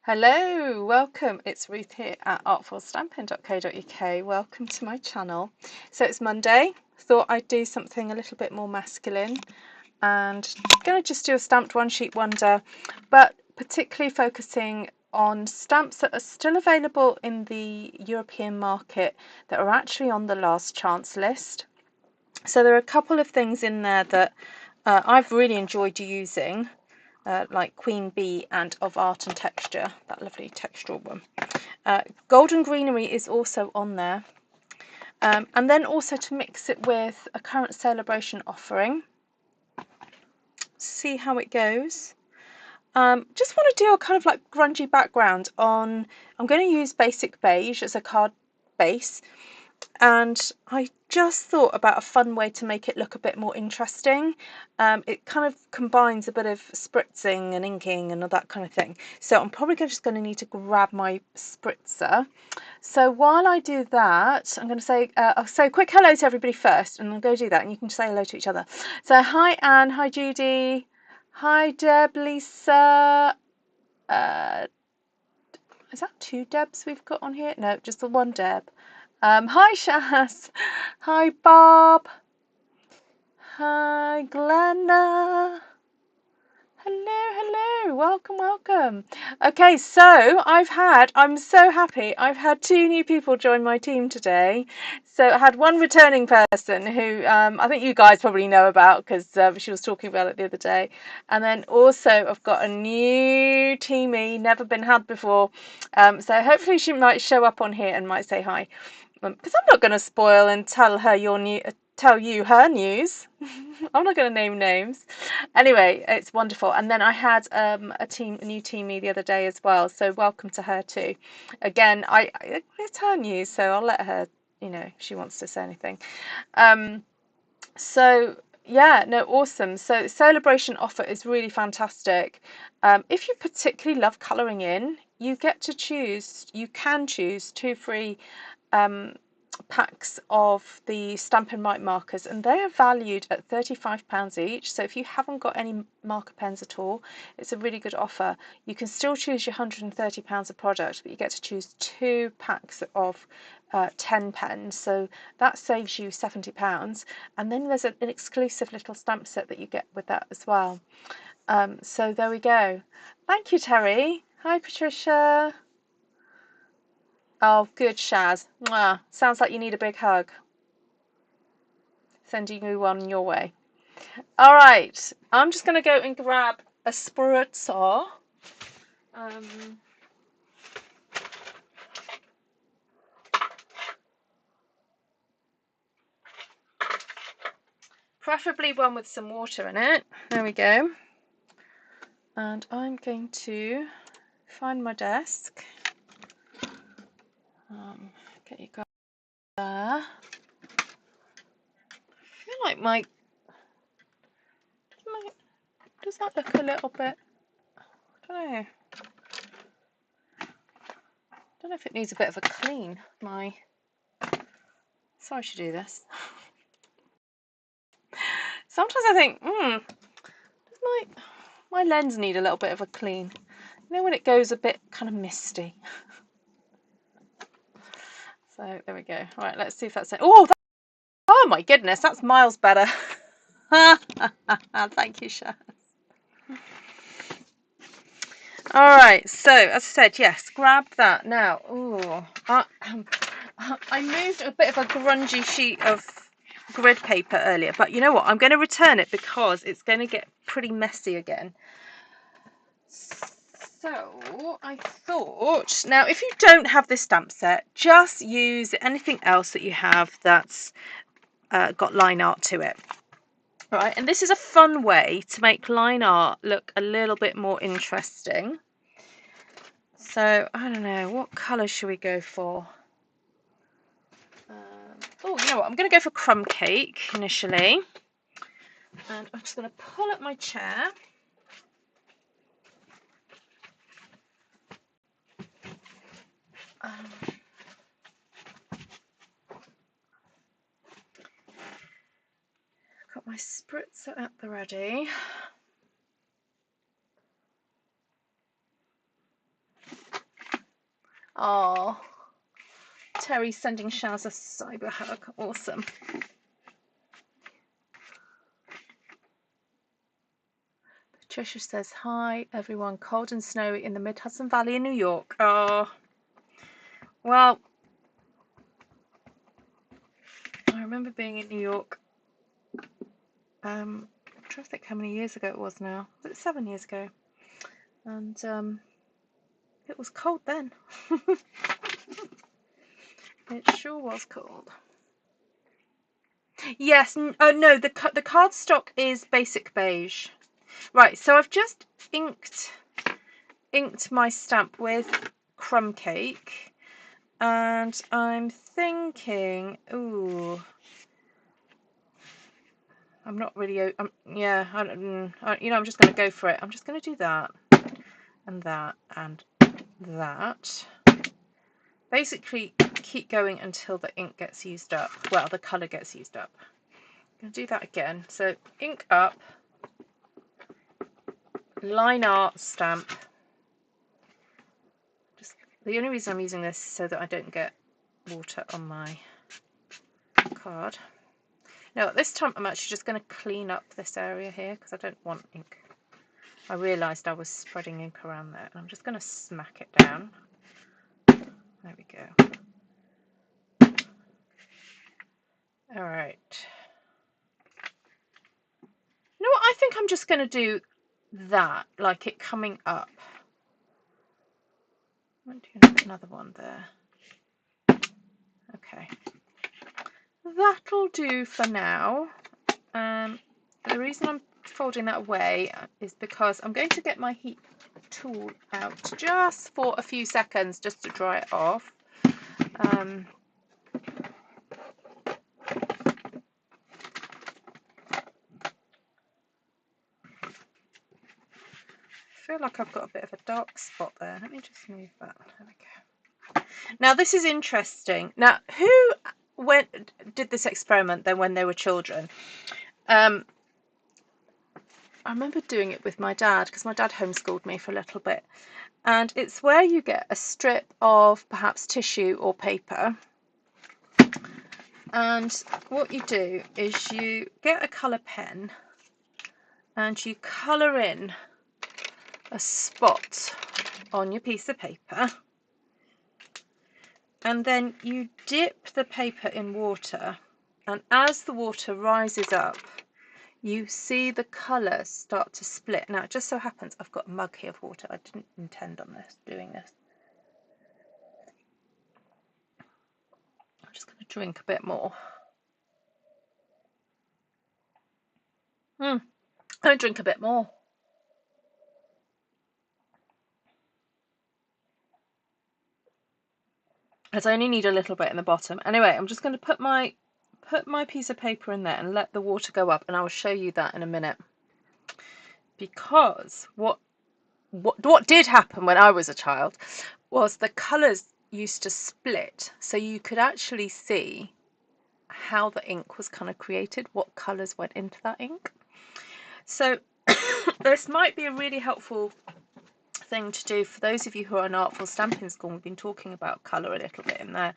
Hello, welcome. It's Ruth here at artfulstampin.co.uk. Welcome to my channel. So it's Monday. Thought I'd do something a little bit more masculine and going to just do a stamped one sheet wonder, but particularly focusing on stamps that are still available in the European market that are actually on the last chance list. So there are a couple of things in there that I've really enjoyed using. Like Queen Bee and Of Art and Texture, that lovely textural one. Golden Greenery is also on there. And then also to mix it with a current celebration offering. See how it goes. Just want to do a kind of like grungy background on, I'm going to use Basic Beige as a card base. And I just thought about a fun way to make it look a bit more interesting. It kind of combines a bit of spritzing and inking and all that kind of thing. So I'm probably just going to need to grab my spritzer. So while I do that, I'm going to say, I'll say a quick hello to everybody first, and I'll go do that, and you can say hello to each other. So hi Anne, hi Judy, hi Deb, Lisa. Is that two Debs we've got on here? No, just the one Deb. Hi Shaz, hi Bob, hi Glenna, hello, welcome. Okay, so I'm so happy, I've had two new people join my team today. So I had one returning person who I think you guys probably know about because she was talking about it the other day. And then also I've got a new teamie, never been had before. So hopefully she might show up on here and might say hi. Because I'm not going to spoil and tell you her news. I'm not going to name names. Anyway, it's wonderful. And then I had a new teamie the other day as well. So welcome to her too. Again, it's her news, so I'll let her, if she wants to say anything. So yeah, no, awesome. So celebration offer is really fantastic. If you particularly love colouring in, you can choose 2 free packs of the Stampin' Up markers, and they are valued at £35 each. So if you haven't got any marker pens at all, it's a really good offer. You can still choose your £130 of product, but you get to choose 2 packs of 10 pens, so that saves you £70. And then there's an exclusive little stamp set that you get with that as well. So there we go. Thank you, Terry. Hi, Patricia. Oh, good, Shaz. Mwah. Sounds like you need a big hug. Sending you one your way. All right, I'm just going to go and grab a spritzer. Preferably one with some water in it. There we go. And I'm going to find my desk. Get you guys there. I feel like does that look a little bit, I don't know if it needs a bit of a clean. So I should do this. Sometimes I think, does my lens need a little bit of a clean? You know when it goes a bit kind of misty. So there we go. All right, let's see if that's it. Oh my goodness, that's miles better. Thank you, Shaz. All right, so as I said, yes, grab that now. I moved a bit of a grungy sheet of grid paper earlier, but you know what? I'm going to return it because it's going to get pretty messy again. So I thought, now if you don't have this stamp set, just use anything else that you have that's got line art to it. Right, and this is a fun way to make line art look a little bit more interesting. So I don't know, what colour should we go for? Oh, you know what? I'm going to go for crumb cake initially, and I'm just going to pull up my chair. Got my spritzer at the ready. Oh, Terry sending showers of cyber hug. Awesome. Patricia says, hi, everyone. Cold and snowy in the Mid-Hudson Valley in New York. Oh, well, I remember being in New York. I'm trying to think how many years ago it was now. Was it 7 years ago? And it was cold then. It sure was cold. Yes. Oh no, the cardstock is basic beige. Right. So I've just inked my stamp with crumb cake, and I'm thinking, ooh, I'm not really. Yeah. I'm just going to go for it. I'm just going to do that and that and that. Basically, keep going until the ink gets used up. Well, the colour gets used up. I'm going to do that again. So ink up, line art stamp. Just the only reason I'm using this is so that I don't get water on my card. Now at this time I'm actually just going to clean up this area here because I don't want ink. I realised I was spreading ink around there, and I'm just going to smack it down. There we go. Alright. You know what? I think I'm just going to do that, like it coming up. I might do another one there. Okay. That'll do for now. The reason I'm folding that away is because I'm going to get my heat tool out just for a few seconds just to dry it off. I feel like I've got a bit of a dark spot there. Let me just move that. There we go. Now this is interesting. Now who did this experiment then when they were children? I remember doing it with my dad because my dad homeschooled me for a little bit. And it's where you get a strip of perhaps tissue or paper. And what you do is you get a colour pen and you colour in a spot on your piece of paper. And then you dip the paper in water. And as the water rises up, you see the colour start to split. Now, it just so happens I've got a mug here of water. I didn't intend on doing this. I'm just going to drink a bit more. I'll drink a bit more. As I only need a little bit in the bottom. Anyway, I'm just going to put my piece of paper in there and let the water go up, and I will show you that in a minute. Because what did happen when I was a child was the colours used to split, so you could actually see how the ink was kind of created, what colours went into that ink. So this might be a really helpful thing to do for those of you who are in Artful Stampin School. We've been talking about colour a little bit in there,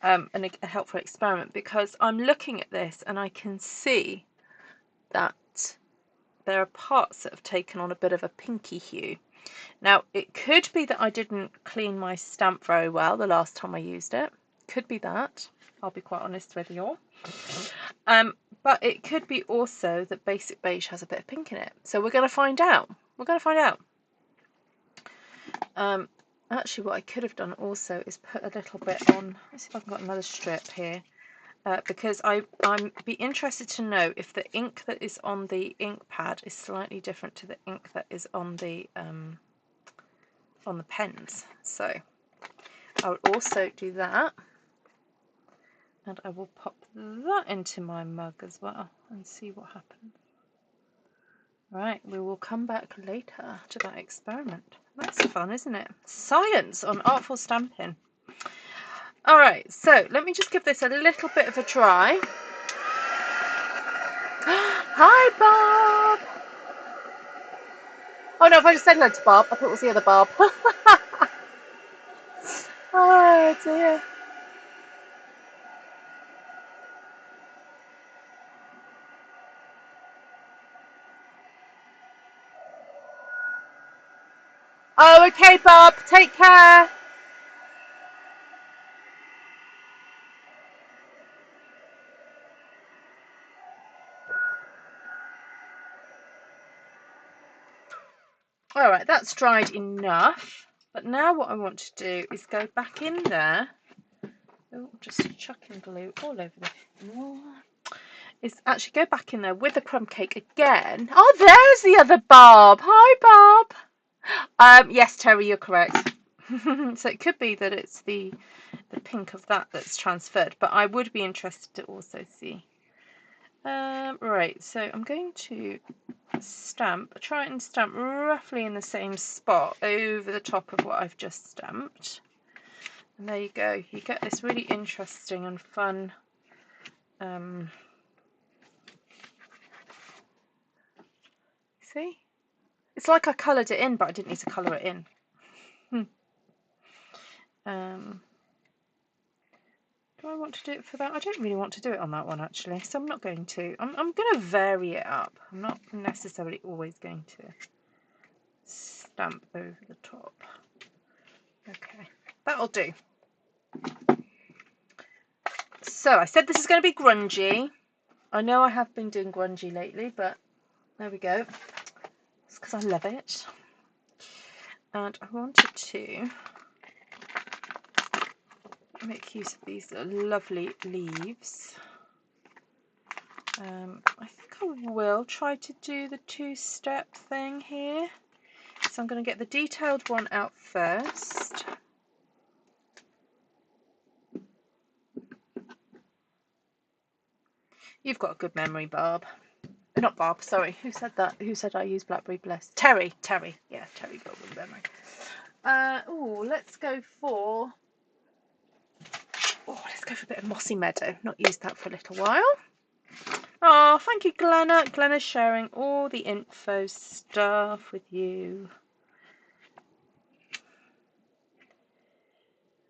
and a helpful experiment, because I'm looking at this and I can see that there are parts that have taken on a bit of a pinky hue. Now it could be that I didn't clean my stamp very well the last time I used it. Could be that, I'll be quite honest with you all. But it could be also that basic beige has a bit of pink in it. So we're going to find out. Actually, what I could have done also is put a little bit on. Let's see if I've got another strip here, because I'm be interested to know if the ink that is on the ink pad is slightly different to the ink that is on the pens. So I will also do that, and I will pop that into my mug as well and see what happens. Right, we will come back later to that experiment. That's fun, isn't it? Science on Artful Stampin. Alright, so let me just give this a little bit of a try. Hi, Bob! Oh no, if I just said hello to Bob, I thought it was the other Bob. Oh dear. Oh, okay, Bob. Take care. All right, that's dried enough. But now what I want to do is go back in there. Oh, just chucking glue all over the floor. Is actually go back in there with the crumb cake again. Oh, there's the other Bob. Hi, Bob. Yes, Terry, you're correct. So it could be that it's the pink of that that's transferred, but I would be interested to also see. Right, so I'm going to try and stamp roughly in the same spot over the top of what I've just stamped. And there you go. You get this really interesting and fun see? It's like I coloured it in, but I didn't need to colour it in. Do I want to do it for that? I don't really want to do it on that one actually, so I'm not going to. I'm going to vary it up. I'm not necessarily always going to stamp over the top. Okay, that'll do. So I said this is going to be grungy. I know I have been doing grungy lately, but there we go. It's because I love it. And I wanted to make use of these lovely leaves. I think I will try to do the two-step thing here. So I'm going to get the detailed one out first. You've got a good memory, Barb. Not Barb, sorry. Who said that? Who said I use Blackberry Bliss? Terry. Yeah, Terry got good memory. Oh, let's go for a bit of Mossy Meadow. Not used that for a little while. Oh, thank you, Glenna. Glenna's sharing all the info stuff with you.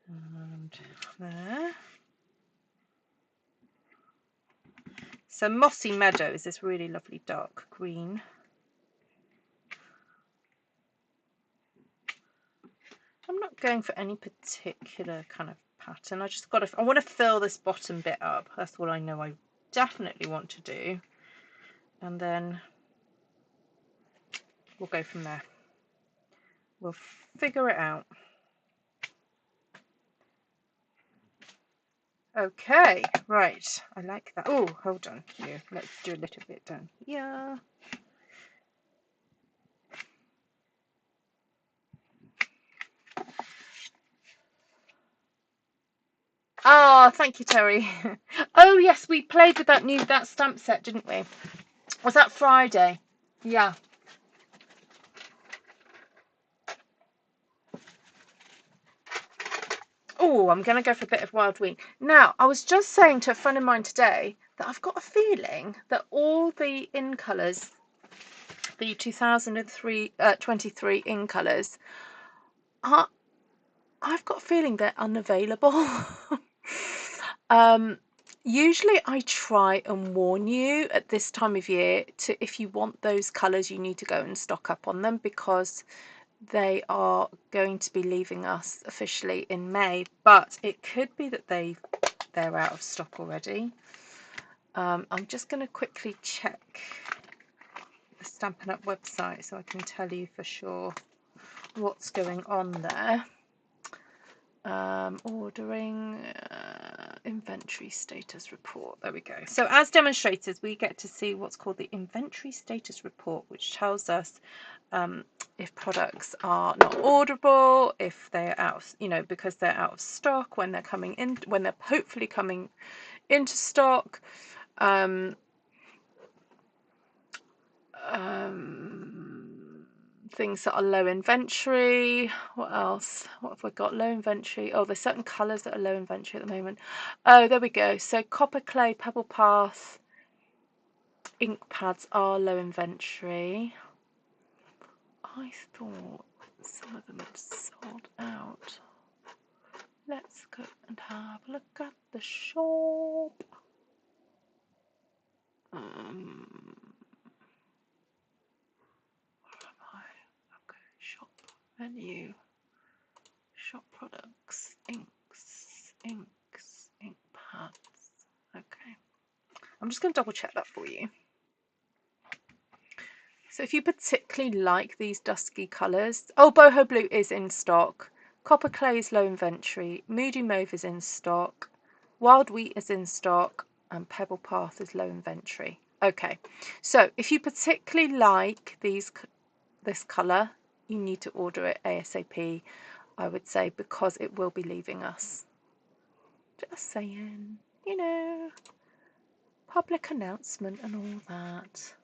And there. So Mossy Meadow is this really lovely dark green. I'm not going for any particular kind of pattern. I want to fill this bottom bit up. That's what I know I definitely want to do. And then we'll go from there. We'll figure it out. Okay, right. I like that. Oh, hold on. Here, let's do a little bit down here. Ah, thank you, Terry. Oh yes, we played with that stamp set, didn't we? Was that Friday? Yeah. Oh, I'm going to go for a bit of Wild Wing. Now, I was just saying to a friend of mine today that I've got a feeling that all the in colours, the 2023 in colours, I've got a feeling they're unavailable. Usually I try and warn you at this time of year if you want those colours, you need to go and stock up on them because they are going to be leaving us officially in May, but it could be that they're out of stock already. I'm just going to quickly check the Stampin' Up website so I can tell you for sure what's going on there. Ordering inventory status report. There we go. So as demonstrators, we get to see what's called the inventory status report, which tells us if products are not orderable, if they're out of, because they're out of stock, when they're coming in, when they're hopefully coming into stock. Things that are low inventory. What else? What have we got? Low inventory. Oh, there's certain colours that are low inventory at the moment. Oh, there we go. So copper clay, pebble path, ink pads are low inventory. I thought some of them had sold out. Let's go and have a look at the shop. Where am I? Okay, shop menu, shop products, inks, ink pads. Okay, I'm just going to double check that for you. So if you particularly like these dusky colours, oh, boho blue is in stock. Copper clay is low inventory. Moody mauve is in stock. Wild wheat is in stock, and pebble path is low inventory. Okay, so if you particularly like this colour, you need to order it ASAP, I would say, because it will be leaving us. Just saying, you know, public announcement and all that.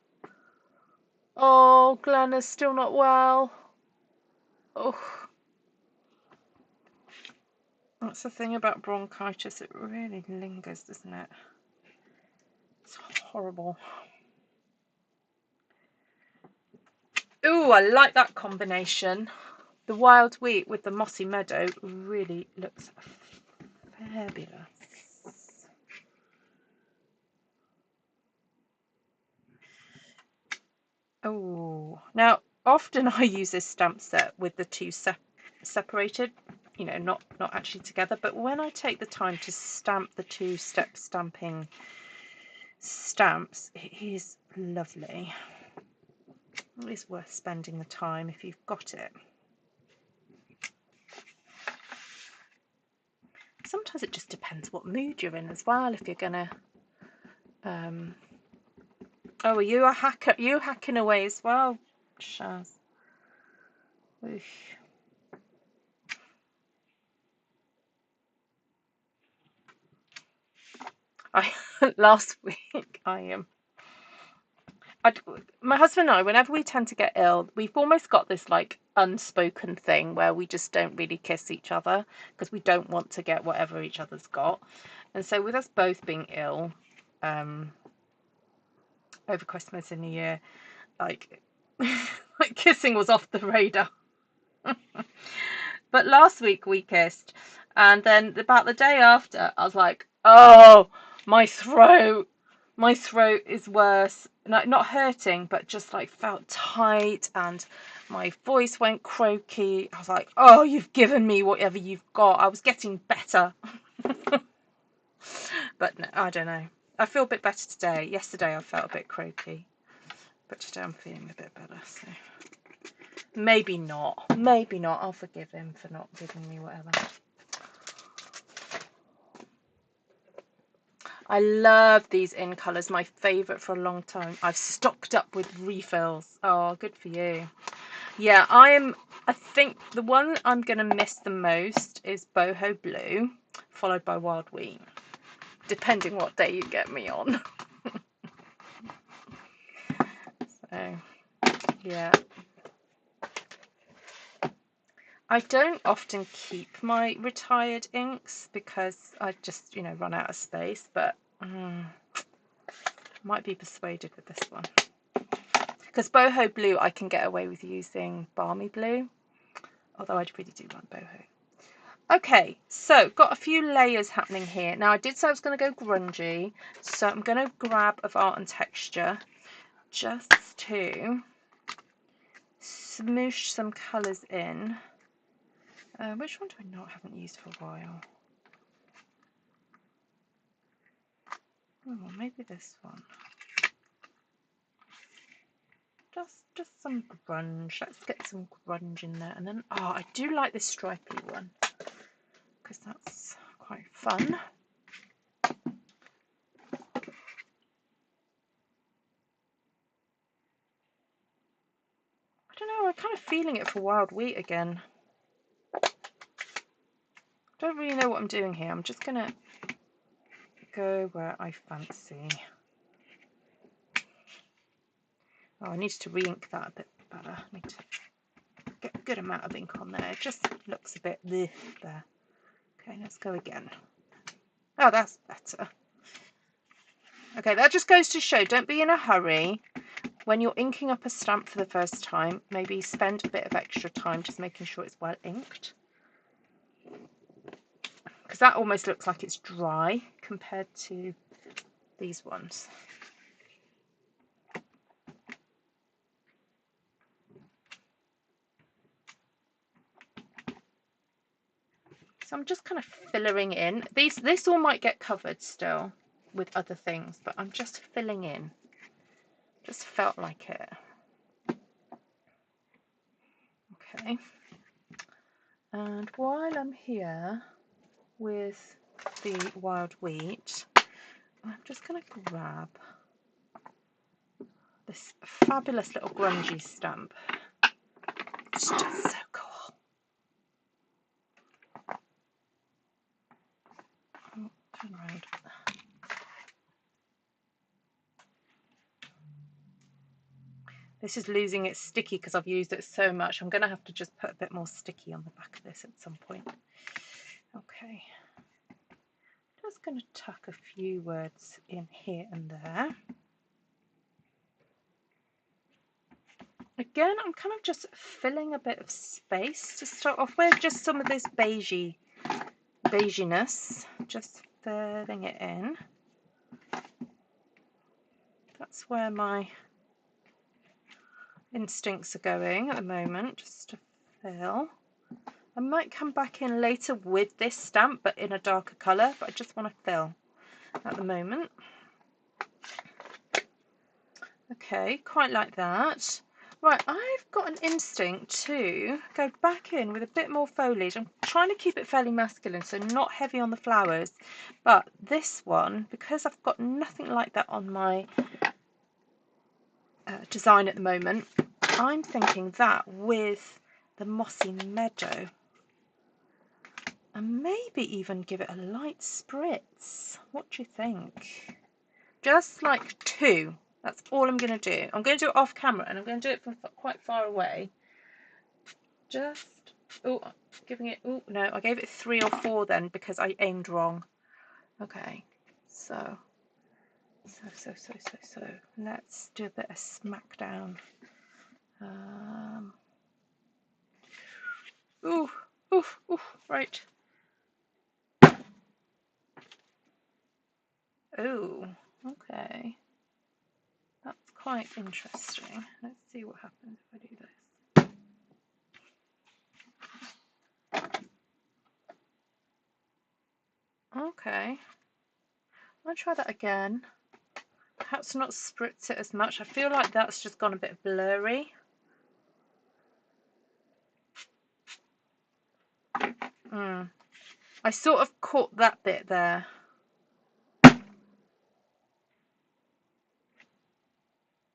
Oh, Glenn is still not well. Oh, that's the thing about bronchitis. It really lingers, doesn't it? It's horrible. Ooh, I like that combination. The wild wheat with the mossy meadow really looks fabulous. Oh, now often I use this stamp set with the two separated, you know, not actually together, but when I take the time to stamp the two-step stamping stamps, it is lovely. It is worth spending the time if you've got it. Sometimes it just depends what mood you're in as well. If you're gonna oh, are you a hacker? You hacking away as well, Shaz? Oof. Last week my husband and I, whenever we tend to get ill, we've almost got this like unspoken thing where we just don't really kiss each other because we don't want to get whatever each other's got. And so with us both being ill over Christmas and New Year, like like kissing was off the radar. But last week we kissed, and then about the day after I was like, oh, my throat is worse. Not hurting, but just like felt tight, and my voice went croaky. I was like, oh, you've given me whatever you've got. I was getting better. But no, I don't know. I feel a bit better today. Yesterday I felt a bit croaky, but today I'm feeling a bit better, so maybe not. Maybe not. I'll forgive him for not giving me whatever. I love these in colours. My favourite for a long time. I've stocked up with refills. Oh, good for you. Yeah, I think the one I'm going to miss the most is boho blue, followed by wild wheat, depending what day you get me on. So, yeah. I don't often keep my retired inks because I just, you know, run out of space, but might be persuaded with this one. Because boho blue I can get away with using balmy blue, although I really do want boho. Okay, so got a few layers happening here. Now I did say I was going to go grungy, so I'm going to grab of Art and Texture just to smoosh some colours in. Which one do I haven't used for a while? Oh, maybe this one. Just some grunge. Let's get some grunge in there, and then I do like this stripy one because that's quite fun. I don't know. I'm kind of feeling it for wild wheat again. Don't really know what I'm doing here. I'm just gonna go where I fancy. Oh, I need to re-ink that a bit better. I need to get a good amount of ink on there. It just looks a bit there. Okay, let's go again. Oh, that's better. Okay, that just goes to show, don't be in a hurry. When you're inking up a stamp for the first time, maybe spend a bit of extra time just making sure it's well inked. because that almost looks like it's dry compared to these ones. So I'm just kind of filling in. This all might get covered still with other things, but I'm just filling in. Just felt like it. Okay. And while I'm here with the wild wheat, I'm just going to grab this fabulous little grungy stamp. It's just so cool. Oh, turn around. This is losing its sticky because I've used it so much. I'm going to have to just put a bit more sticky on the back of this at some point. Okay. Just going to tuck a few words in here and there. Again, I'm kind of just filling a bit of space to start off with. Just some of this beiginess. Just filling it in. That's where my instincts are going at the moment, just to fill. I might come back in later with this stamp, but in a darker colour, but I just want to fill at the moment. Okay, quite like that. Right, I've got an instinct to go back in with a bit more foliage. I'm trying to keep it fairly masculine, so not heavy on the flowers. But this one, because I've got nothing like that on my design at the moment, I'm thinking that with the mossy meadow. And maybe even give it a light spritz. What do you think? Just like 2. That's all I'm going to do. I'm going to do it off camera, and I'm going to do it from quite far away. Just, oh, giving it, oh, no, I gave it 3 or 4 then because I aimed wrong. Okay, so, let's do a bit of smackdown. Ooh, right. Oh, okay. That's quite interesting. Let's see what happens if I do this. Okay. I'll try that again. Perhaps not spritz it as much. I feel like that's just gone a bit blurry. I sort of caught that bit there.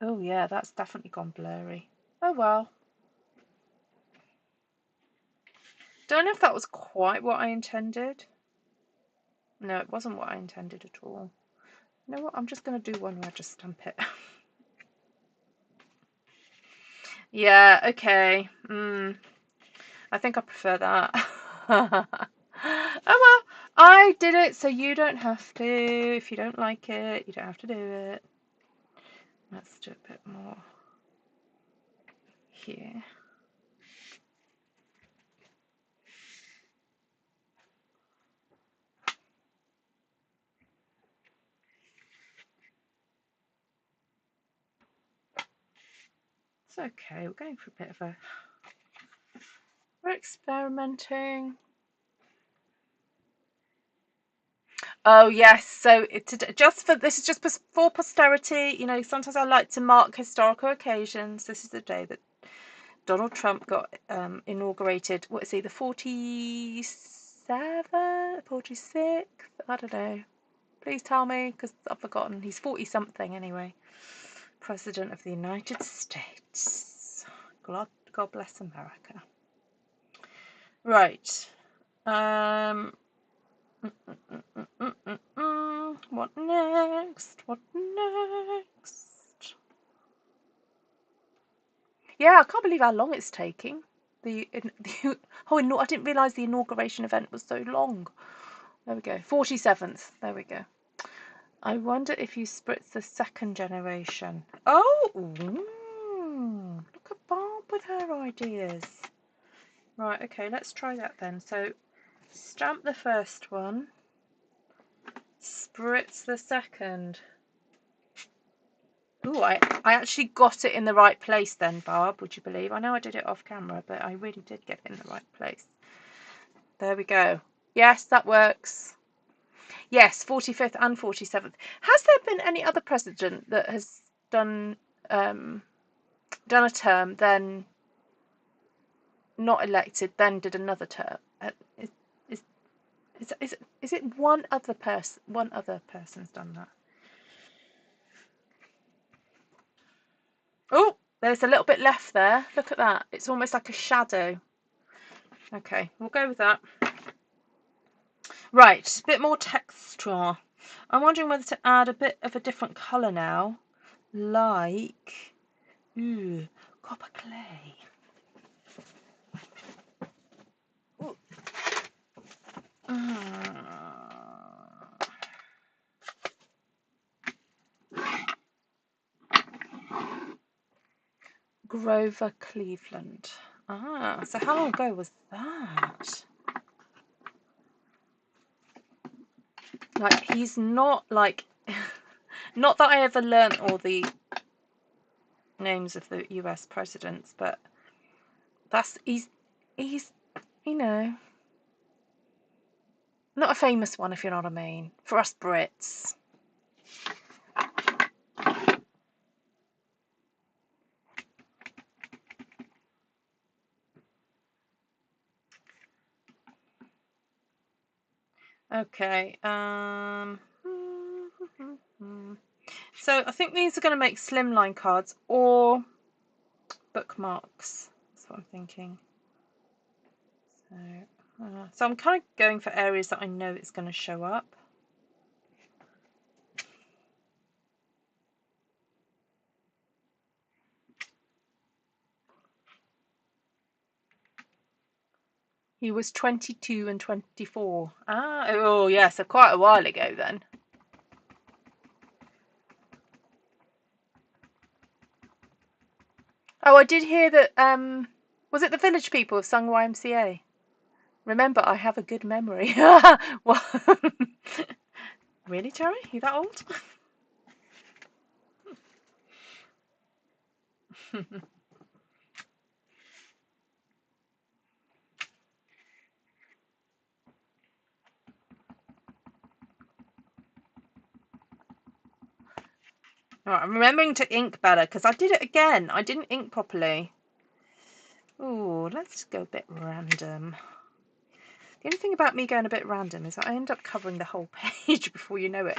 Oh yeah, that's definitely gone blurry. Oh well. Don't know if that was quite what I intended. No, it wasn't what I intended at all. You know what? I'm just going to do one where I just stamp it. Yeah, okay. I think I prefer that. Oh well, I did it, so you don't have to. If you don't like it, you don't have to do it. Let's do a bit more here. It's okay, we're going for a bit of a... We're experimenting. Oh yes, so this is just for posterity. You know, sometimes I like to mark historical occasions. This is the day that Donald Trump got inaugurated. What is he, the 47th, 46th? I don't know. Please tell me, because I've forgotten. He's 40 something anyway. President of the United States. God bless America. Right. What next? What next? Yeah, I can't believe how long it's taking. I didn't realise the inauguration event was so long. There we go. 47th. There we go. I wonder if you spritz the second generation. Oh, look at Barb with her ideas. Right, okay, let's try that then. So Stamp the first one. Spritz the second. Ooh, I actually got it in the right place then, Barb, would you believe? I know I did it off camera, but I really did get it in the right place. There we go. Yes, that works. Yes, 45th and 47th. Has there been any other president that has done a term, then not elected, then did another term? Is it one other person? One other person's done that. Oh, there's a little bit left there. Look at that. It's almost like a shadow. Okay, we'll go with that. Right, a bit more texture. I'm wondering whether to add a bit of a different colour now. Like, ooh, copper clay. Ooh. Grover Cleveland. Ah, so how long ago was that? Like, he's not like, not that I ever learnt all the names of the US presidents, but he's you know, not a famous one, if you know what I mean, for us Brits. Okay, so I think these are going to make slimline cards or bookmarks. That's what I'm thinking. So I'm kind of going for areas that I know it's going to show up. He was 22 and 24. Ah, oh yeah, so quite a while ago then. Oh, I did hear that, was it the Village People have sung YMCA? Remember, I have a good memory. What? Really, Terry? You that old? Right, I'm remembering to ink better because I did it again. I didn't ink properly. Ooh, let's go a bit random. The only thing about me going a bit random is that I end up covering the whole page before you know it.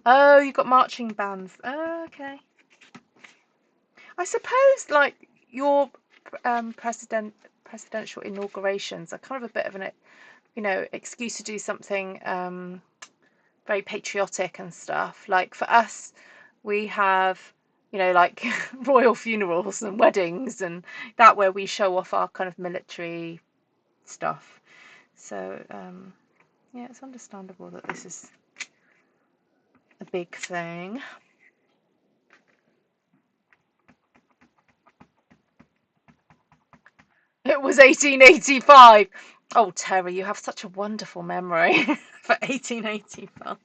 Oh, you've got marching bands. Oh, okay. I suppose, like, your presidential inaugurations are kind of a bit of an, excuse to do something very patriotic and stuff. Like, for us, we have, like royal funerals and weddings and that, where we show off our kind of military stuff. So, yeah, it's understandable that this is a big thing. It was 1885. Oh, Terry, you have such a wonderful memory for 1885.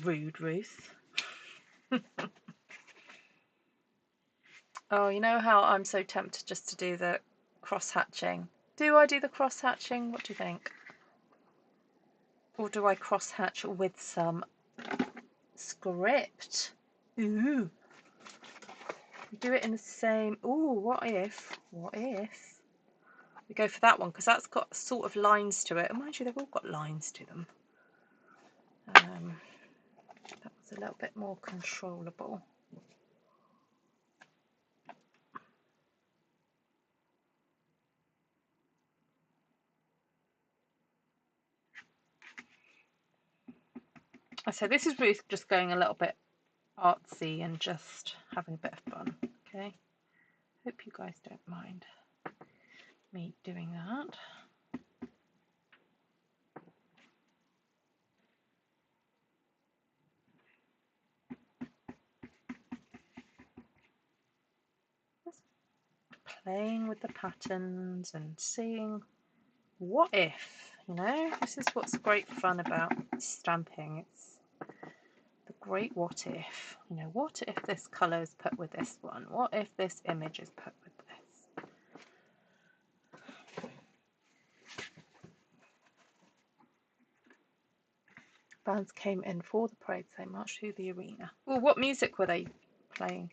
Rude, Ruth. Oh, you know how I'm so tempted just to do the cross-hatching? Do I do the cross-hatching? What do you think? Or do I cross-hatch with some script? Ooh. Do it in the same... Ooh, what if we go for that one, because that's got sort of lines to it. And mind you, they've all got lines to them. That was a little bit more controllable. So this is Ruth just going a little bit artsy and just having a bit of fun. Okay, hope you guys don't mind me doing that. playing with the patterns and seeing what if, you know, this is what's great fun about stamping. It's the great what if, you know, what if this colour is put with this one? What if this image is put with this? Bands came in for the parade, they marched through the arena. Well, what music were they playing?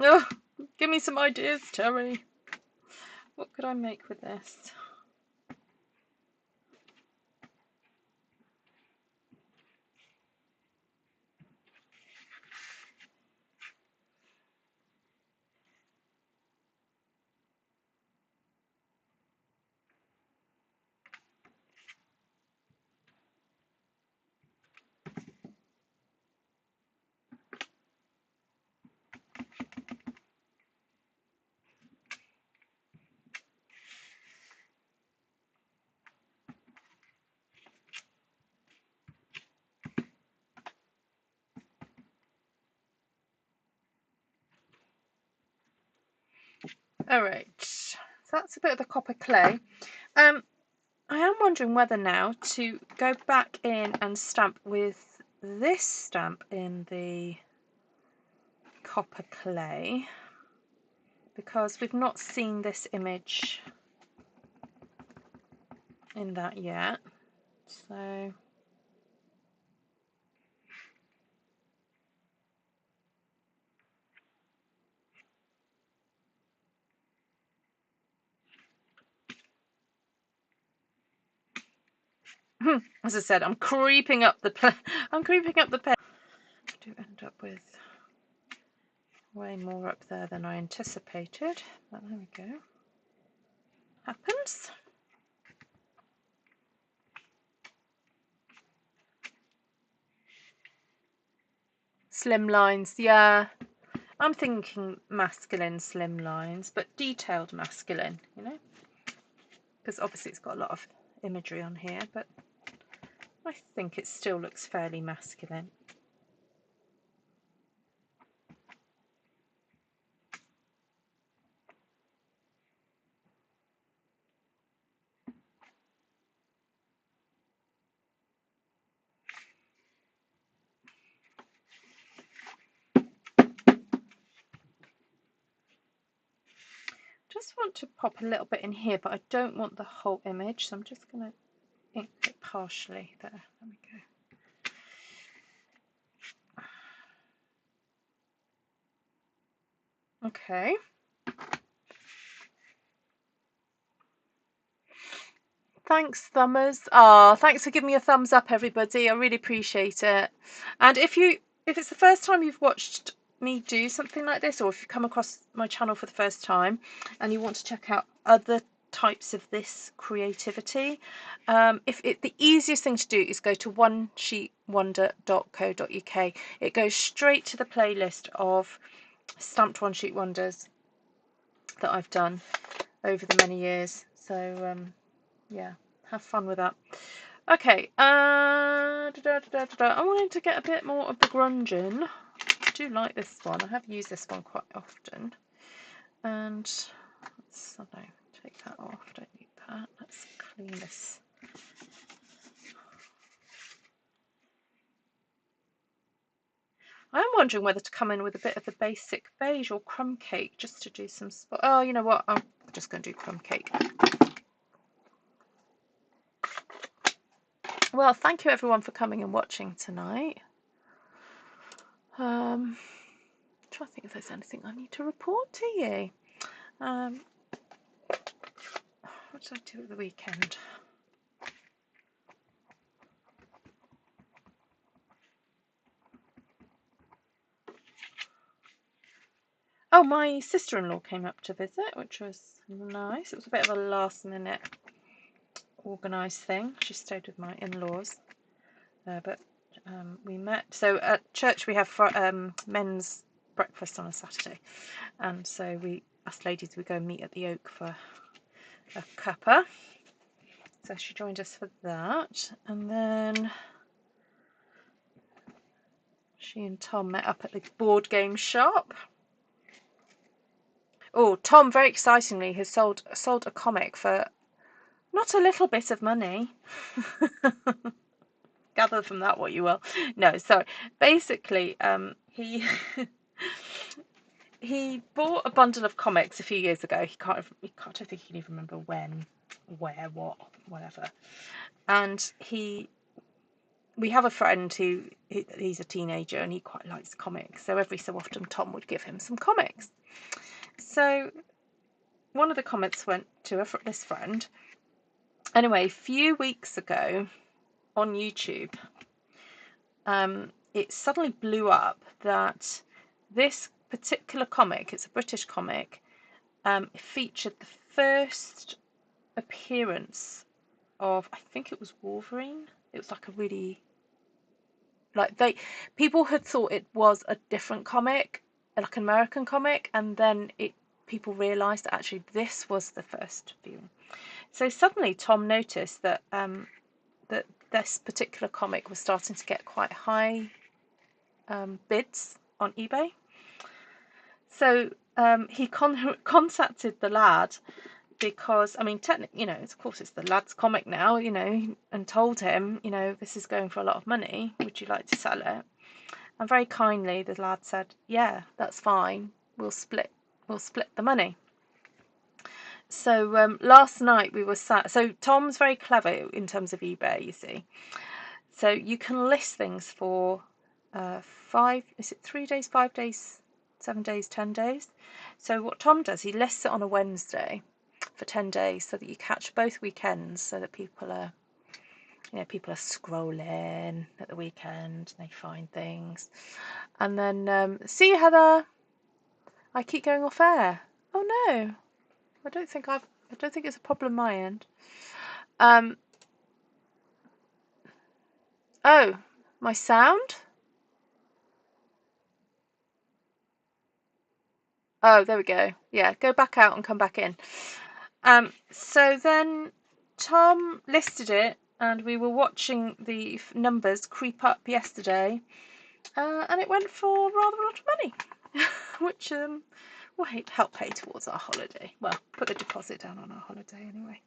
Oh, give me some ideas, Terry. What could I make with this? Alright, so that's a bit of the copper clay. I am wondering whether now to go back in and stamp with this stamp in the copper clay, because we've not seen this image in that yet. So as I said, I'm creeping up the pen. I do end up with way more up there than I anticipated, but there we go. Happens. Slim lines, yeah. I'm thinking masculine slim lines, but detailed masculine, you know, because obviously it's got a lot of imagery on here, but I think it still looks fairly masculine. Just want to pop a little bit in here, but I don't want the whole image, so I'm just going to ink it partially there. There we go. Okay. Thanks, thumbers. Ah, thanks for giving me a thumbs up, everybody. I really appreciate it. And if it's the first time you've watched me do something like this, or if you've come across my channel for the first time and you want to check out other types of this creativity, the easiest thing to do is go to onesheetwonder.co.uk. It goes straight to the playlist of stamped one sheet wonders that I've done over the many years. So yeah, have fun with that. Okay, I wanted to get a bit more of the grunge in. I do like this one. I have used this one quite often. And let's, I don't know, take that off. Don't need that. Let's clean this. I'm wondering whether to come in with a bit of the basic beige or crumb cake just to do some spot. Oh, you know what? I'm just going to do crumb cake. Well, thank you everyone for coming and watching tonight. I'm trying to think if there's anything I need to report to you. What did I do at the weekend? Oh, my sister-in-law came up to visit, which was nice. It was a bit of a last-minute organised thing. She stayed with my in-laws, but we met. So at church we have men's breakfast on a Saturday, and so us ladies, we go and meet at the Oak for a cuppa. So she joined us for that. And then she and Tom met up at the board game shop. Oh, Tom, very excitingly, has sold a comic for not a little bit of money. Gather from that what you will. No, sorry. Basically, he he bought a bundle of comics a few years ago. I don't think he can even remember when, where, what, whatever. And we have a friend he's a teenager and he quite likes comics. So every so often Tom would give him some comics. So one of the comments went to this friend. Anyway, a few weeks ago on YouTube, it suddenly blew up that this particular comic, it's a British comic, featured the first appearance of, I think it was Wolverine. It was like a really, like people had thought it was a different comic, like an American comic, and then people realised that actually this was the first viewing. So suddenly Tom noticed that that this particular comic was starting to get quite high bids on eBay. So he contacted the lad because, I mean, technically, of course, it's the lad's comic now, and told him, this is going for a lot of money. Would you like to sell it? And very kindly, the lad said, yeah, that's fine. We'll split the money. So last night we were sat. So Tom's very clever in terms of eBay, you see. So you can list things for 3 days, 5 days, 7 days, 10 days. So what Tom does, he lists it on a Wednesday for 10 days so that you catch both weekends, so that people are scrolling at the weekend, they find things. And then, see, Heather, I keep going off air. Oh no, I don't think it's a problem my end. Oh, my sound? Oh, there we go. Yeah, go back out and come back in. So then Tom listed it, and we were watching the numbers creep up yesterday, and it went for rather a lot of money, which will help pay towards our holiday. Well, put a deposit down on our holiday anyway.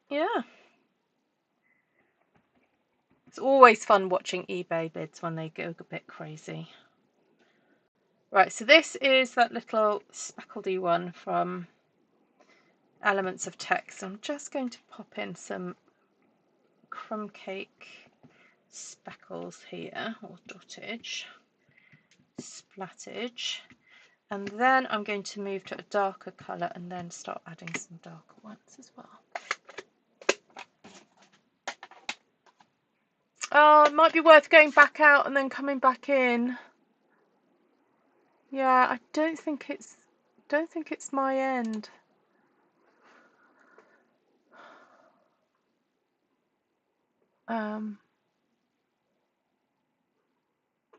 Yeah. It's always fun watching eBay bids when they go a bit crazy. Right, so this is that little speckledy one from Elements of Text. I'm just going to pop in some crumb cake speckles here, or dottage, splattage, and then I'm going to move to a darker colour and then start adding some darker ones as well. Oh, it might be worth going back out and then coming back in. Yeah, I don't think it's my end.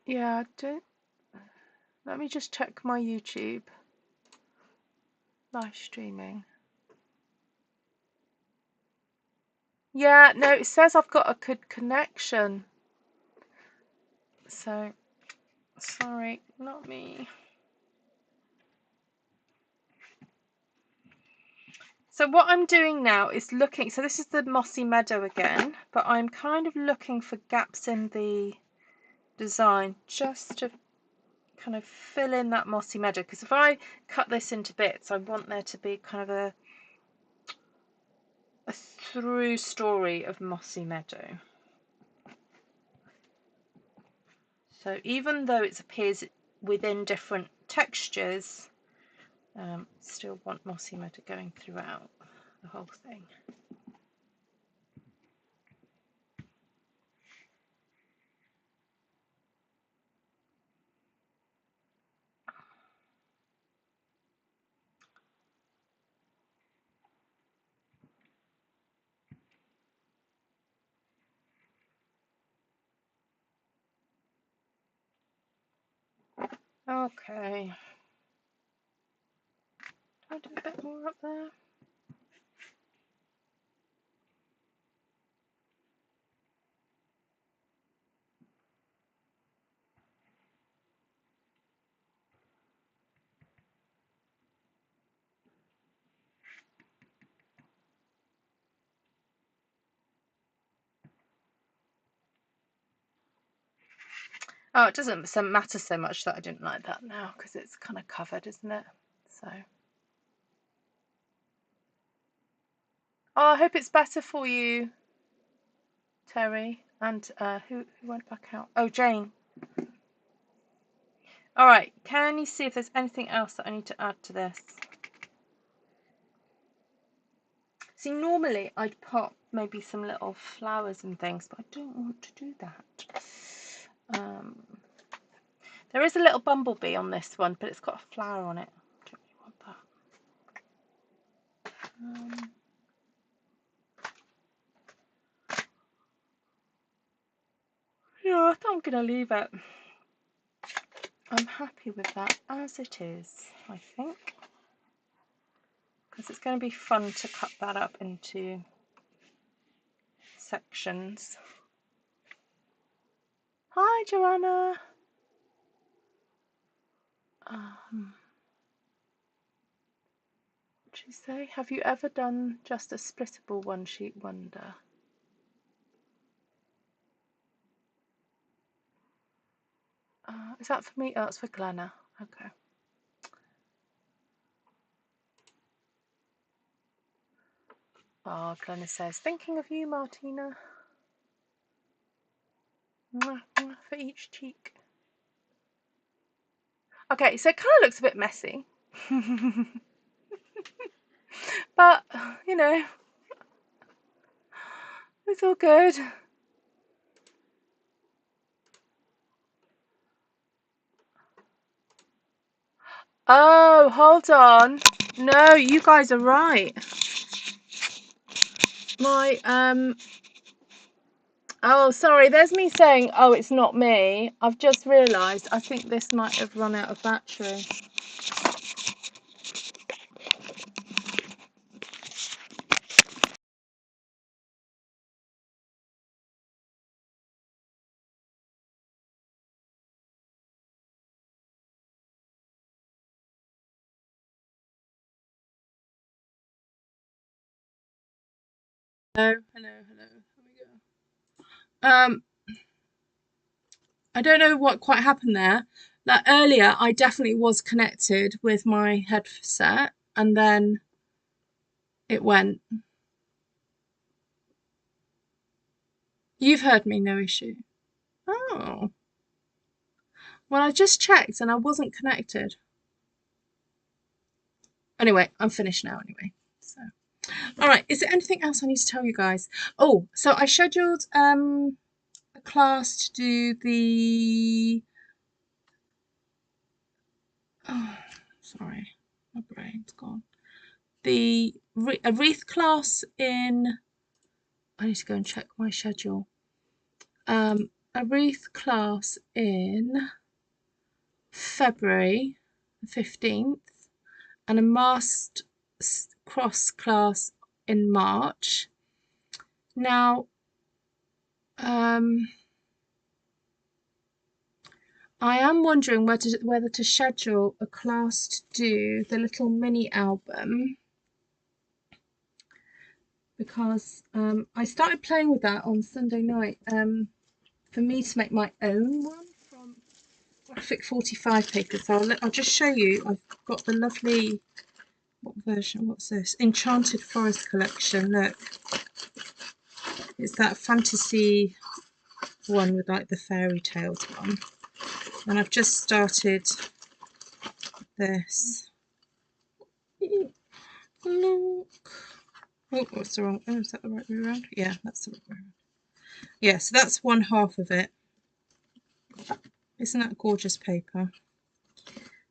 Yeah, I don't. Let me just check my YouTube live streaming. Yeah, no, it says I've got a good connection. So, sorry, not me. So what I'm doing now is looking, so this is the mossy meadow again, but I'm kind of looking for gaps in the design just to kind of fill in that mossy meadow, because if I cut this into bits, I want there to be kind of a through story of mossy meadow. So even though it appears within different textures, still want mossy meadow going throughout the whole thing. Okay. I'll do a bit more up there. Oh, it doesn't matter so much that I didn't like that now because it's kind of covered, isn't it? So, oh, I hope it's better for you, Terry. And who went back out? Oh, Jane. All right, can you see if there's anything else that I need to add to this? See, normally I'd put maybe some little flowers and things, but I don't want to do that. There is a little bumblebee on this one, but it's got a flower on it. I don't really want that. Yeah, I think I'm going to leave it. I'm happy with that as it is, I think. Because it's going to be fun to cut that up into sections. Hi, Joanna. What did she say? Have you ever done just a splittable one-sheet wonder? Is that for me? Oh, it's for Glenna. Okay. Oh, Glenna says, thinking of you, Martina. Mwah, mwah, for each cheek. Okay, so it kind of looks a bit messy. But, you know, it's all good. Oh, hold on. No, you guys are right. Oh, sorry, there's me saying, oh, it's not me. I've just realised I think this might have run out of battery. Hello. Here we go. I don't know what quite happened there. Like earlier, I definitely was connected with my headset, and then it went. You've heard me, no issue. Oh. Well, I just checked and I wasn't connected. Anyway, I'm finished now anyway. So, all right, is there anything else I need to tell you guys? Oh, so I scheduled a class to do the sorry, my brain's gone. A wreath class in, I need to go and check my schedule. A wreath class in February 15th and a masked cross class in March. Now, I am wondering whether to schedule a class to do the little mini album, because I started playing with that on Sunday night for me to make my own one from graphic 45 paper. So I'll just show you. I've got the lovely, what version? What's this? Enchanted Forest collection. Look, it's that fantasy one with like the fairy tales one. And I've just started this. Look. Oh, what's the wrong? Oh, is that the right way around? Yeah, that's the right way around. Yeah, so that's one half of it. Isn't that gorgeous paper?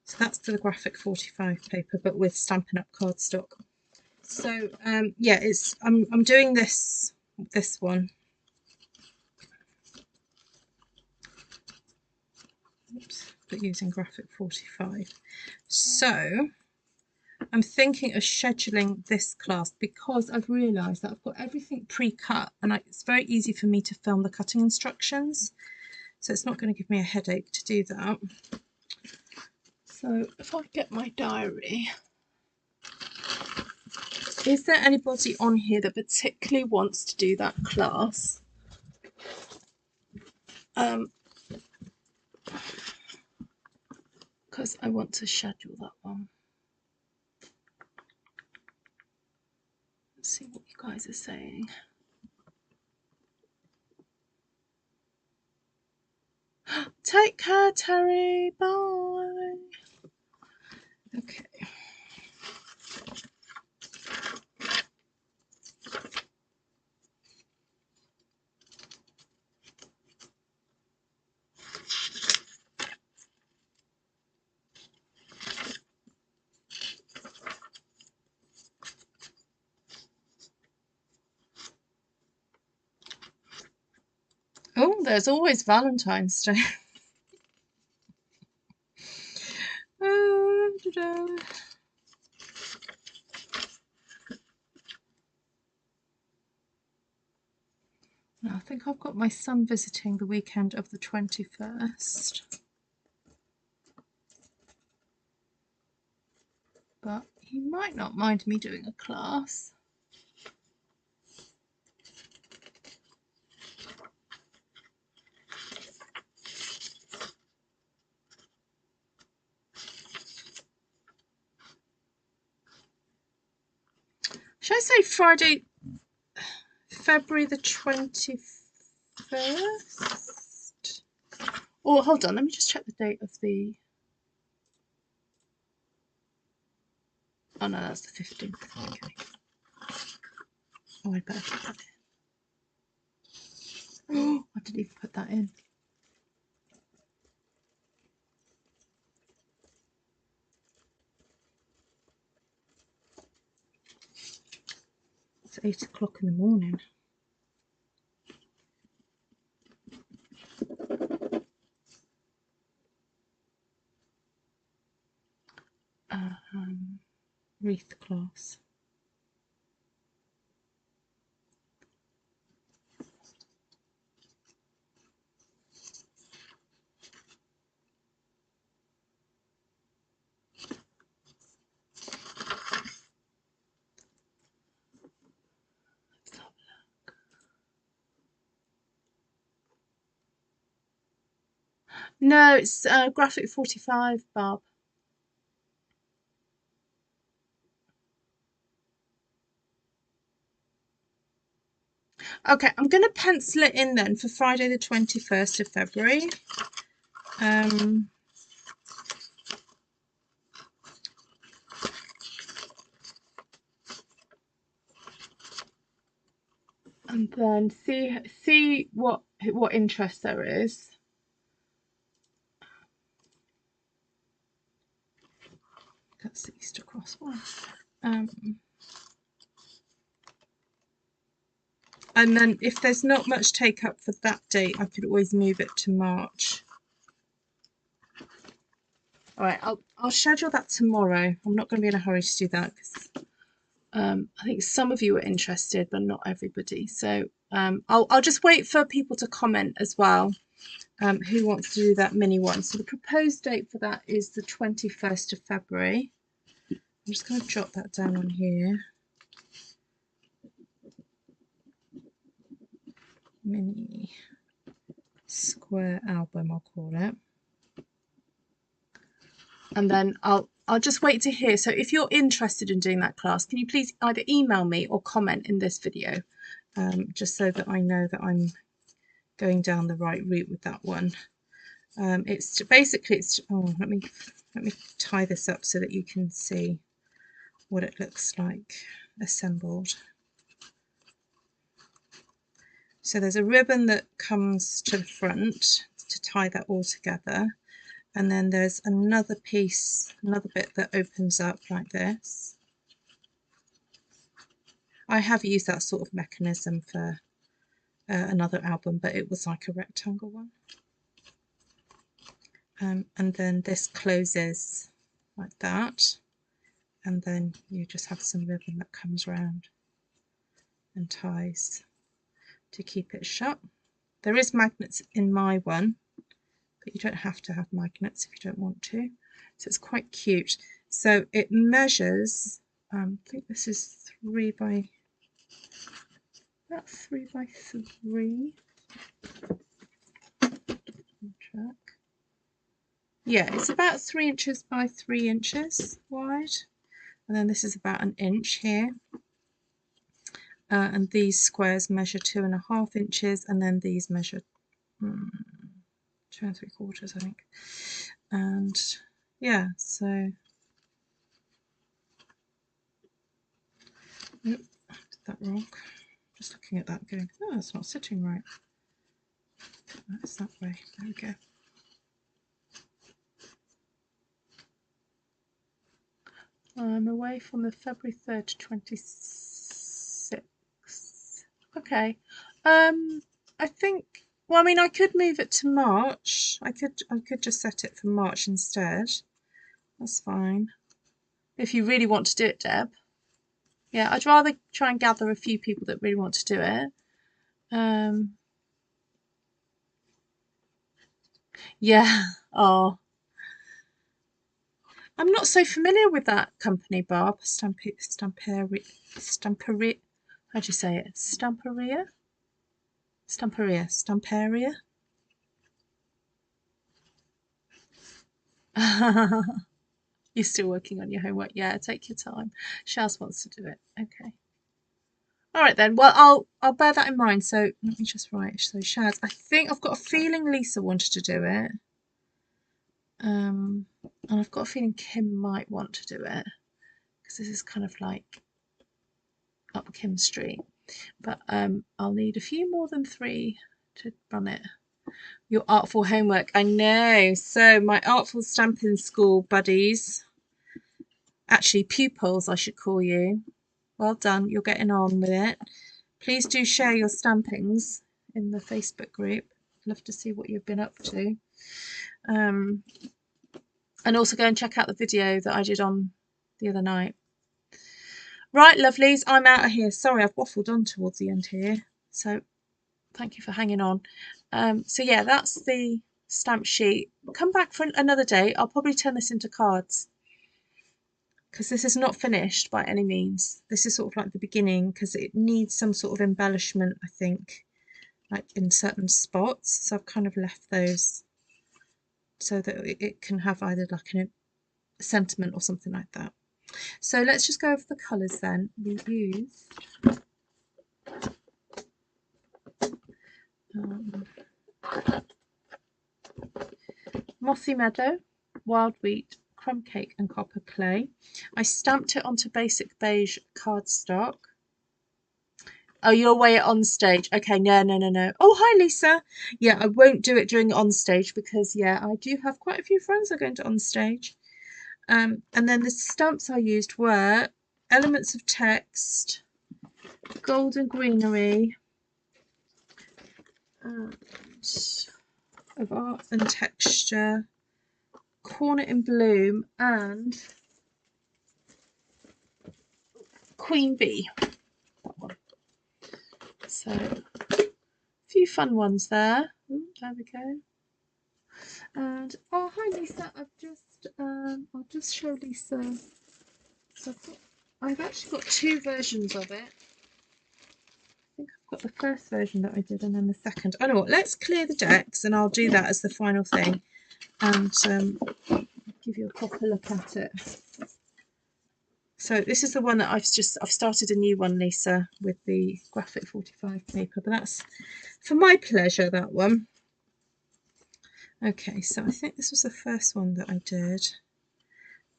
So that's the graphic 45 paper, but with Stampin' Up cardstock. So yeah, I'm doing this one. Oops, but using graphic 45. So I'm thinking of scheduling this class because I've realised that I've got everything pre-cut and it's very easy for me to film the cutting instructions. So it's not going to give me a headache to do that. So if I get my diary, is there anybody on here that particularly wants to do that class? Because I want to schedule that one. Let's see what you guys are saying. Take care, Terry. Bye. Okay. Oh, there's always Valentine's Day. I think I've got my son visiting the weekend of the 21st. But he might not mind me doing a class. Should I say Friday, February the 21st? Or hold on, let me just check the date of the... Oh no, that's the 15th. Okay. Oh, I better put that in. Oh, I didn't even put that in. It's 8 o'clock in the morning. Wreath class. No, it's graphic 45, Bob. Okay, I'm going to pencil it in then for Friday the 21st of February. And then see what interest there is. That's the Easter cross one. And then if there's not much take up for that date, I could always move it to March. All right, I'll schedule that tomorrow. I'm not going to be in a hurry to do that because I think some of you are interested, but not everybody. So I'll just wait for people to comment as well. Who wants to do that mini one? So the proposed date for that is the 21st of February. I'm just going to jot that down on here. Mini square album, I'll call it. And then I'll just wait to hear. So if you're interested in doing that class, can you please either email me or comment in this video, just so that I know that I'm going down the right route with that one. It's basically, oh, let me tie this up so that you can see what it looks like assembled. So there's a ribbon that comes to the front to tie that all together, and then there's another piece, another bit that opens up like this. I have used that sort of mechanism for another album, but it was like a rectangle one. And then this closes like that, and then you just have some ribbon that comes round and ties to keep it shut. There is magnets in my one, but you don't have to have magnets if you don't want to. So it's quite cute. So it measures, I think this is about 3 by 3. Check. Yeah, it's about 3 inches by 3 inches wide, and then this is about an inch here. And these squares measure 2.5 inches, and then these measure 2 3/4, I think. And yeah, so I did that wrong. Just looking at that going, oh, it's not sitting right. That's that way. There we go. I'm away from the February 3rd to 26th. Okay. I think, well, I mean, I could move it to March. I could just set it for March instead. That's fine. If you really want to do it, Deb. Yeah, I'd rather try and gather a few people that really want to do it. Yeah. Oh. I'm not so familiar with that company, Barb. Stamperia. How do you say it? Stamperia? Stamperia? You're still working on your homework. Yeah, take your time. Shaz wants to do it. Okay. All right then. Well, I'll bear that in mind. So let me just write. So Shaz, I think I've got a feeling Lisa wanted to do it. And I've got a feeling Kim might want to do it because this is kind of like up Kim Street. But I'll need a few more than 3 to run it. Your artful homework. I know. So my artful stampin school buddies, actually pupils I should call you. Well done. You're getting on with it. Please do share your stampings in the Facebook group. Love to see what you've been up to. And also go and check out the video that I did on the other night. Right, lovelies, I'm out of here. Sorry, I've waffled on towards the end here. So thank you for hanging on. So yeah, that's the stamp sheet. Come back for another day. I'll probably turn this into cards because this is not finished by any means. This is sort of like the beginning because it needs some sort of embellishment, I think, like in certain spots. So I've kind of left those so that it can have either like a sentiment or something like that. So let's just go over the colours then. We used Mossy Meadow, Wild Wheat, Crumb Cake and Copper Clay. I stamped it onto basic beige cardstock. Oh, you're away at on stage. Okay, no. Oh, hi, Lisa. Yeah, I won't do it during on stage because, yeah, I do have quite a few friends that are going to on stage. And then the stamps I used were Elements of Text, Golden Greenery, of Art and Texture, Corner in Bloom, and Queen Bee. That one. So a few fun ones there. Ooh, there we go. And oh, hi Lisa. I'll just show Lisa. So I've actually got 2 versions of it. I think I've got the first version that I did and then the second. I know what. Let's clear the decks and I'll do that as the final thing, and give you a proper look at it. So this is the one that I've started a new one, Lisa, with the graphic 45 paper, but that's for my pleasure, that one. Okay, so I think this was the first one that I did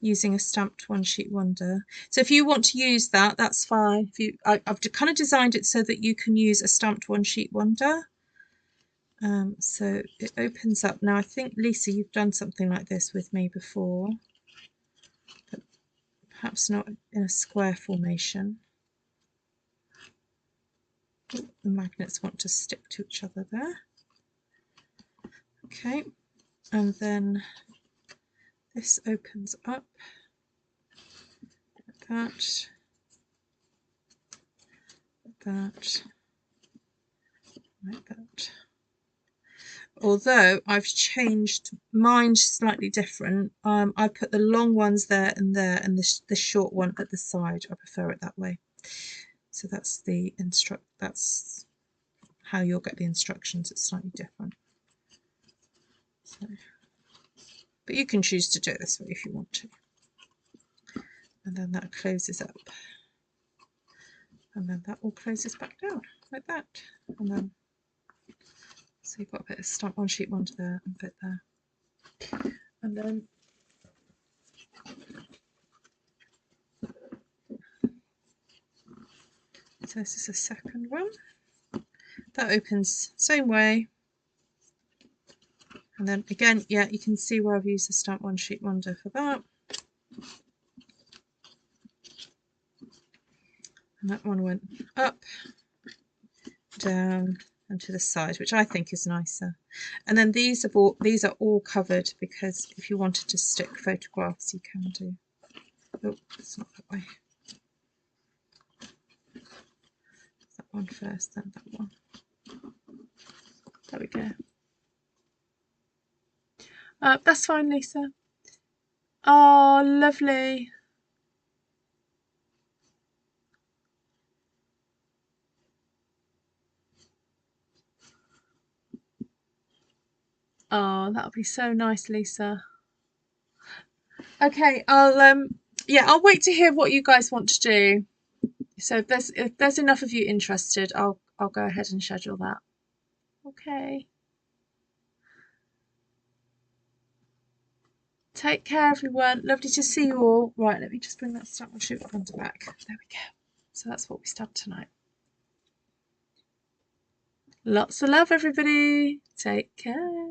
using a stamped one sheet wonder. So if you want to use that, that's fine. I've kind of designed it so that you can use a stamped one sheet wonder. So it opens up. Now I think, Lisa, you've done something like this with me before, but perhaps not in a square formation. The magnets want to stick to each other there. Okay, and then this opens up that, that, like that. Although I've changed mine slightly different. I put the long ones there, and the short one at the side. I prefer it that way. So that's that's how you'll get the instructions. It's slightly different. So, but you can choose to do it this way if you want to. And then that closes up. And then that all closes back down like that. And then so you've got a bit of stamp one sheet one there and a bit there. And then so this is the second one. That opens same way. And then again, yeah, you can see where I've used the stamp one sheet wonder for that. And that one went up, down, and to the side, which I think is nicer. And then these are all covered, because if you wanted to stick photographs, you can do. Oh, it's not that way. That one first, then that one. There we go. That's fine, Lisa. Oh, lovely. Oh, that'll be so nice, Lisa. Okay, I'll wait to hear what you guys want to do. So if there's enough of you interested, I'll go ahead and schedule that. Okay. Take care, everyone. Lovely to see you all. Right, let me just bring that stamp and shoot front to back. There we go. So that's what we stamped tonight. Lots of love, everybody. Take care.